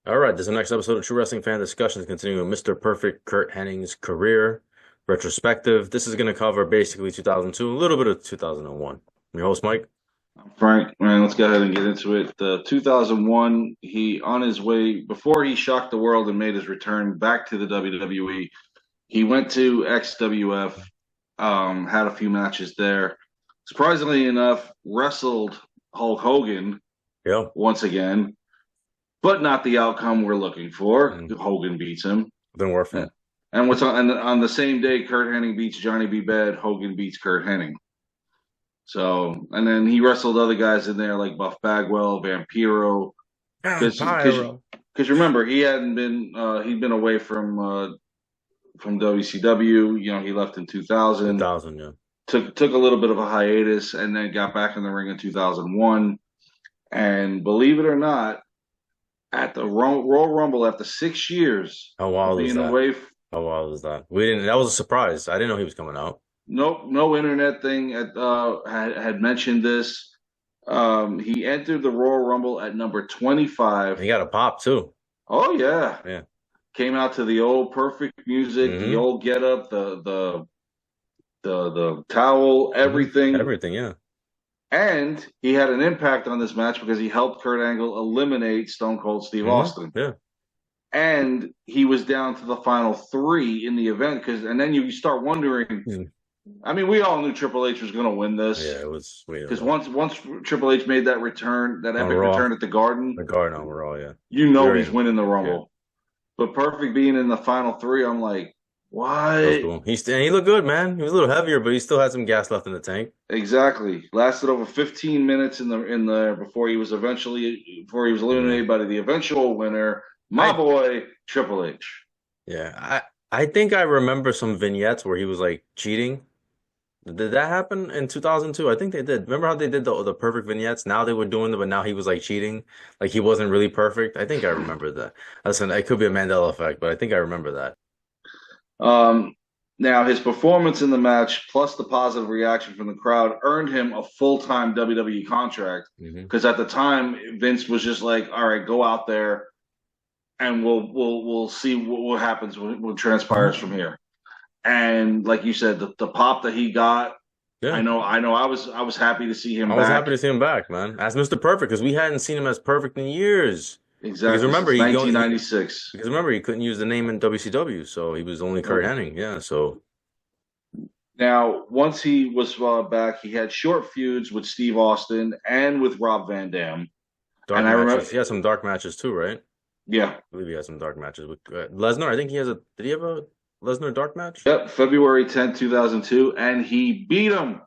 All right, this is the next episode of True Wrestling Fan Discussions, continuing with Mr. Perfect, Curt Hennig's career retrospective. This is going to cover basically 2002, a little bit of 2001. I'm your host, Mike. Frank, man, let's go ahead and get into it. 2001, he on his way before he shocked the world and made his return back to the WWE. He went to XWF, had a few matches there. Surprisingly enough, wrestled Hulk Hogan Yeah, once again, but not the outcome we're looking for. and Hogan beats him. been worth Yeah. him. And on the same day, Curt Hennig beats Johnny B. Bad. Hogan beats Curt Hennig. So, and then he wrestled other guys in there like Buff Bagwell, Vampiro, Pyro. because remember he hadn't been he'd been away from WCW. You know, he left in 2000, 2000, yeah. took a little bit of a hiatus, and then got back in the ring in 2001. And believe it or not, at the Royal Rumble after 6 years How of wild is being that? away, How wild is that? We didn't, that was a surprise. I didn't know he was coming out. no internet thing had mentioned this. He entered the Royal Rumble at number 25. He got a pop too. Oh yeah. Yeah. Came out to the old perfect music, the Mm-hmm. old get up, the towel, Mm-hmm. everything. Everything, yeah. And he had an impact on this match because he helped Kurt Angle eliminate Stone Cold Steve Mm-hmm. Austin. Yeah. And he was down to the final three in the event and then you start wondering. Mhm. I mean, we all knew Triple H was going to win this Yeah, it was weird. because once Triple H made that return, that epic Raw. return at the Garden, The Garden overall, yeah. you know Very- he's winning the Rumble. Yeah. But Perfect being in the final three, I'm like, what? That was cool. And he looked good, man. He was a little heavier, but he still had some gas left in the tank. Exactly. Lasted over 15 minutes in the before he was eliminated by the eventual winner, my boy Triple H. Yeah, I think I remember some vignettes where he was like cheating. Did that happen in 2002? I think they did. Remember how they did the perfect vignettes? Now they were doing it, but now he was like cheating. Like he wasn't really perfect. I think I remember that. Listen, it could be a Mandela effect, but I think I remember that. Now his performance in the match, plus the positive reaction from the crowd, earned him a full-time WWE contract. Hmm. Because at the time, Vince was just like, "All right, go out there, and we'll see what happens what transpires from here." And like you said, the pop that he got, Yeah, I know. I was happy to see him I was back. happy to see him back, man, as Mr. Perfect, because we hadn't seen him as perfect in years. Exactly. Because remember, Since 1996. because remember, he couldn't use the name in WCW, so he was only Curt Hennig. Yeah, so Now, once he was back, he had short feuds with Steve Austin and with Rob Van Dam. dark And I remember, matches. He had some dark matches too, right? yeah, I believe he had some dark matches with Lesnar. I think he has a. Did he have a Lesnar dark match? yep, February 10th, 2002, and he beat him.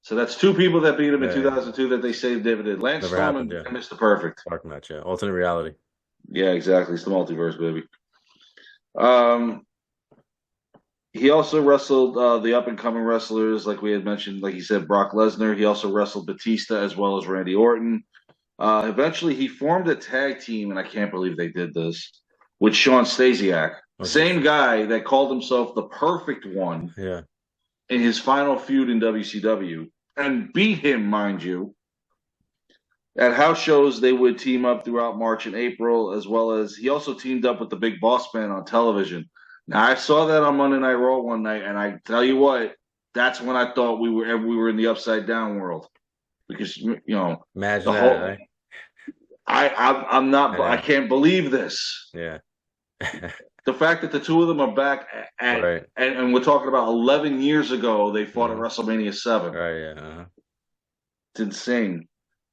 So that's two people that beat him in Yeah, 2002 that they saved David. Lance never Storm happened. and Yeah, Mr. Perfect. dark match. Yeah, alternate reality. Yeah, exactly. It's the multiverse, baby. Um, he also wrestled the up and coming wrestlers, like we had mentioned, like he said, Brock Lesnar. He also wrestled Batista as well as Randy Orton. Eventually, he formed a tag team, and I can't believe they did this with Sean Stasiak, Okay. same guy that called himself the Perfect One Yeah, in his final feud in WCW, and beat him, mind you. At house shows, they would team up throughout March and April, as well as he also teamed up with the Big Boss Man on television. Now, I saw that on Monday Night Raw one night, and I tell you what, that's when I thought we were in the upside down world because imagine the that. whole I'm not I can't believe this. Yeah. The fact that the two of them are back Right. and we're talking about 11 years ago, they fought at Mhm. WrestleMania 7. Right. Yeah. Uh-huh. It's insane.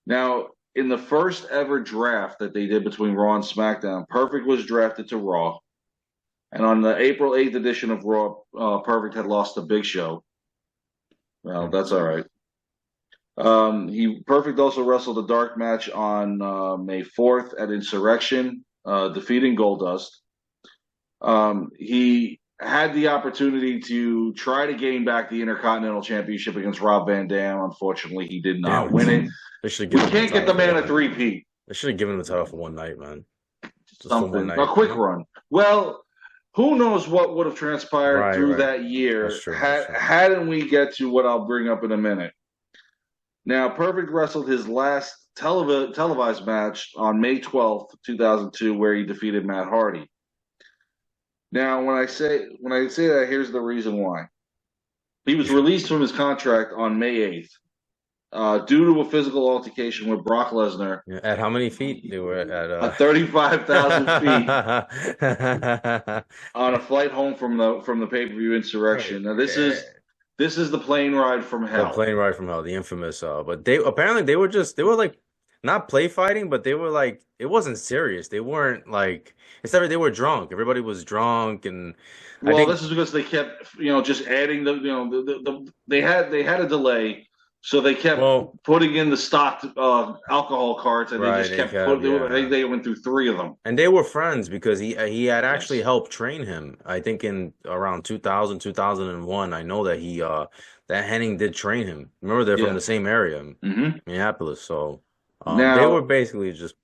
Now, in the first ever draft that they did between Raw and SmackDown, Perfect was drafted to Raw. And on the April 8th edition of Raw, Perfect had lost to Big Show. Well, that's all right. Perfect also wrestled a dark match on May 4th at Insurrection, defeating Goldust. He had the opportunity to try to gain back the Intercontinental Championship against Rob Van Dam. Unfortunately, he did not win it. They should We give can't get the man a three-peat. They should have given him the title for one night, man. Just for Something, one night. a quick run. Well, who knows what would have transpired through that year That's true. hadn't we get to what I'll bring up in a minute. Now, Perfect wrestled his last televised match on May 12th, 2002, where he defeated Matt Hardy. Now, when I say that, here's the reason why. He was released from his contract on May 8th due to a physical altercation with Brock Lesnar Yeah, at how many feet they were at? at 35,000 feet on a flight home from the pay-per-view Insurrection. Now, this is the plane ride from The hell. plane ride from hell, the infamous. But they apparently they were like not play fighting, but they were like it wasn't serious. They weren't like instead of they were drunk. Everybody was drunk, and I Well, think this is because they kept, just adding they had a delay, so they kept well, putting in the stocked alcohol carts, and they right, just they kept have I think yeah. they went through three of them. And they were friends because he had actually Yes. helped train him. I think in around 2000 2001. I know that he that Henning did train him. Remember they're from Yeah. the same area, hmm Minneapolis. So they were Now basically just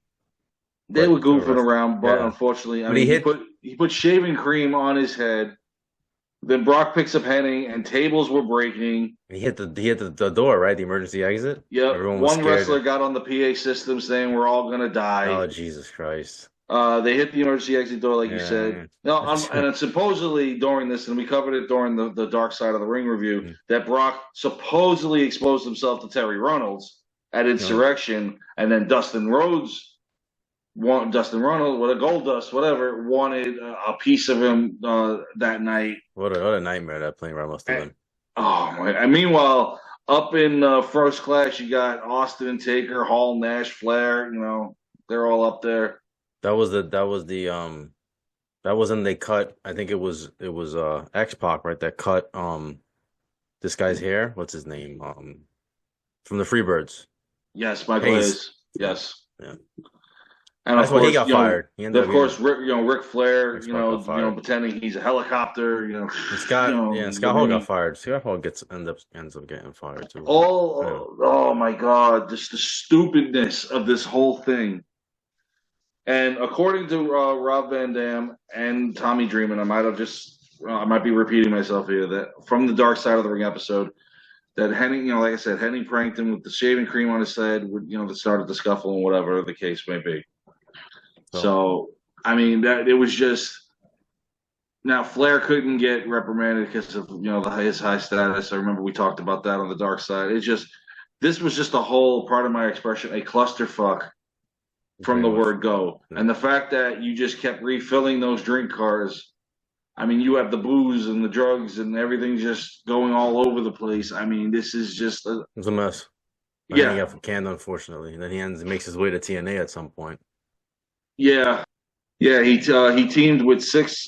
they put were to goofing rest. around, but Yeah. unfortunately, I But he mean, he hit put he put shaving cream on his head. Then Brock picks up Hennig, and tables were breaking. he hit the door, right? The emergency exit. Yep, Everyone was one wrestler scared. got on the PA system saying we're all gonna die. Oh, Jesus Christ. They hit the emergency exit door, like you said. Yeah. No, and it's supposedly during this, and we covered it during the Dark Side of the Ring review, that Brock supposedly exposed himself to Terry Runnels at No. Insurrection, and then Dustin Runnels, with a Gold Dust, whatever, wanted a piece of him that night. What a nightmare that plane ride must have And, been. oh my! And meanwhile, up in first class, you got Austin and Taker, Hall, Nash, Flair. They're all up there. That was the that was when they cut. I think it was X-Pac, right? That cut this guy's hair. What's his name? From the Freebirds. Yes, Michael Hayes. Hayes. Yeah, Yes. yeah. And of That's why he course, got fired. He ended of up getting course, Ric Flair, X-Pac got fired. pretending he's a helicopter, And the Scott Hall got ring. fired. Scott Hall ends up getting fired too. Yeah. Oh my God, just the stupidness of this whole thing. And according to Rob Van Dam and Tommy Dreamer, I might be repeating myself here, that from the Dark Side of the Ring episode, that Henning, like I said, Henning pranked him with the shaving cream on his head, that started the scuffle and whatever the case may be. So So, I mean, that it was just. Now Flair couldn't get reprimanded because of his high status. I remember we talked about that on the Dark Side. This was just a whole part of my expression, a clusterfuck from pretty the much. word go, Yeah. and the fact that you just kept refilling those drink cars. I mean, you have the booze and the drugs and everything just going all over the place. I mean, this is just It was a mess. But Henning yeah, got canned, unfortunately. And then makes his way to TNA at some point. yeah, yeah. He teamed with Six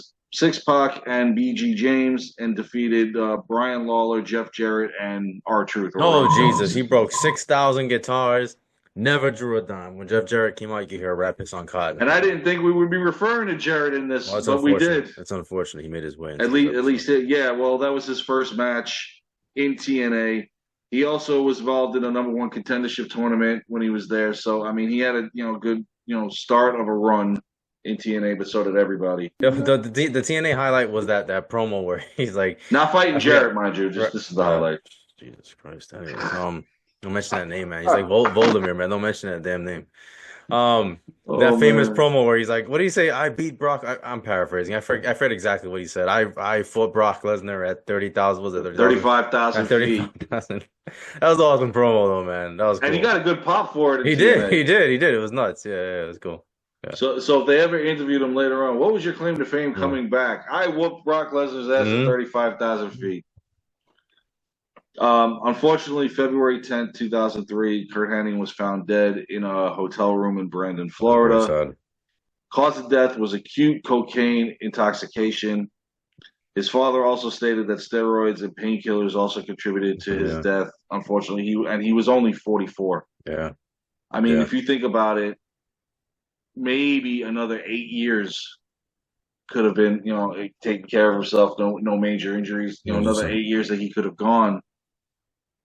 Pac and BG James and defeated Brian Lawler, Jeff Jarrett, and R-Truth or Oh Ron Jesus, Jones. he broke 6,000 guitars. Never drew a dime. When Jeff Jarrett came out, you could hear a rap hits on Cotton. And I didn't think we would be referring to Jarrett in Well, this, it's but we unfortunate. did. It's unfortunate he made his way into At this least, at episode. least, yeah. Well, that was his first match in TNA. He also was involved in a number one contendership tournament when he was there. So, I mean, he had a good start of a run in TNA, but so did everybody. The TNA highlight was that promo where he's like, Not fighting I forget. Jarrett, mind you. Right, Just this is the highlight. Jesus Christ. Anyways, don't mention that name, man. He's like Voldemort, man. Don't mention that damn name. Oh That famous man. promo where he's like, "What do you say? I beat Brock." I'm paraphrasing. I forget exactly what he said. I fought Brock Lesnar at 30,000. Was it 30,000? At 35,000 feet. 35,000. That was an awesome promo, though, man. That was And he cool. got a good pop for it in He TNA. did. He did. He did. It was nuts. Yeah, it was cool. Yeah. So if they ever interviewed him later on, what was your claim to fame Mm. coming back? I whooped Brock Lesnar's ass at Mhm. 35,000 feet. Unfortunately, February 10th, 2003, Curt Hennig was found dead in a hotel room in Brandon, That was very Florida. sad. Cause of death was acute cocaine intoxication. His father also stated that steroids and painkillers also contributed to his Yeah. death. Unfortunately, he was only 44. Yeah. I mean, Yeah. if you think about it, maybe another 8 years could have been, taking care of himself, no major injuries, another 100%. 8 years that he could have gone.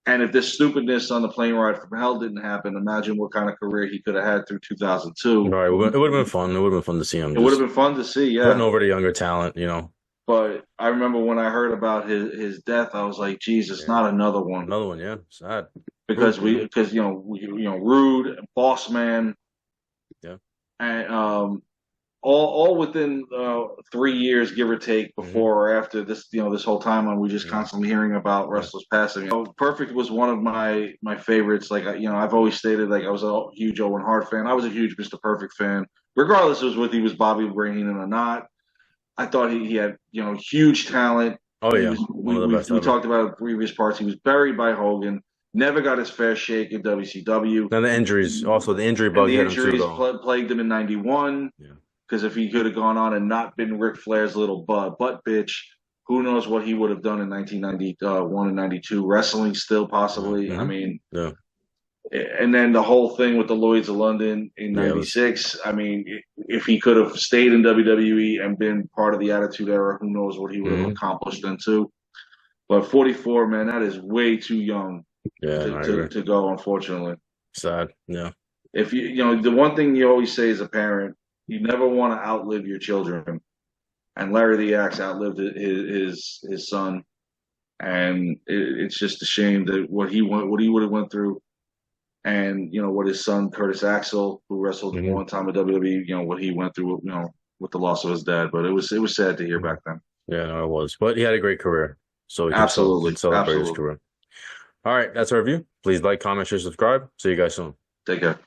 And if this stupidness on the plane ride from hell didn't happen, imagine what kind of career he could have had through 2002. Right. It would have been fun. It would have been fun to see him It would have just been fun to see, putting yeah. over the younger talent. But I remember when I heard about his death, I was like, Jesus, Yeah. not another one. Another one, yeah. Sad. because Mm-hmm. Rude, Boss Man, Yeah. and all within 3 years, give or take, Mm-hmm. before or after this whole time when we just Yeah. constantly hearing about Yeah. wrestlers passing. Perfect was one of my favorites. Like I've always stated, like I was a huge Owen Hart fan. I was a huge Mr. Perfect fan, regardless of whether he was Bobby Brain or not. I thought he had huge talent. Oh He yeah. was One of the best we ever. talked about it in previous parts. He was buried by Hogan. Never got his fair shake in WCW, Then the injuries. Also, the injury and bug the hit him too, injuries though. plagued him in '91. Yeah. Because if he could have gone on and not been Ric Flair's little butt bitch, who knows what he would have done in 1991 and '92? Wrestling still Yeah. possibly. I Mm-hmm. mean, Yeah. and then the whole thing with the Lloyds of London in Yeah. It was. '96. I mean, if he could have stayed in WWE and been part of the Attitude Era, who knows what he would have Mm-hmm. accomplished then too. But 44, man, that is way too young Yeah. No, to I agree. go. Unfortunately, Sad. Yeah. if the one thing you always say as a parent, you never want to outlive your children. And Larry the Axe outlived his son, and it's just a shame that what he would have went through, and what his son Curtis Axel, who wrestled Mm-hmm. one time at WWE, what he went through, with the loss of his dad. But it was sad to hear Mm-hmm. back then. Yeah. No, it was. But he had a great career, so we can Absolutely, celebrate his absolutely. career. All right. That's our review. Please like, comment, share, subscribe. See you guys soon. Take care.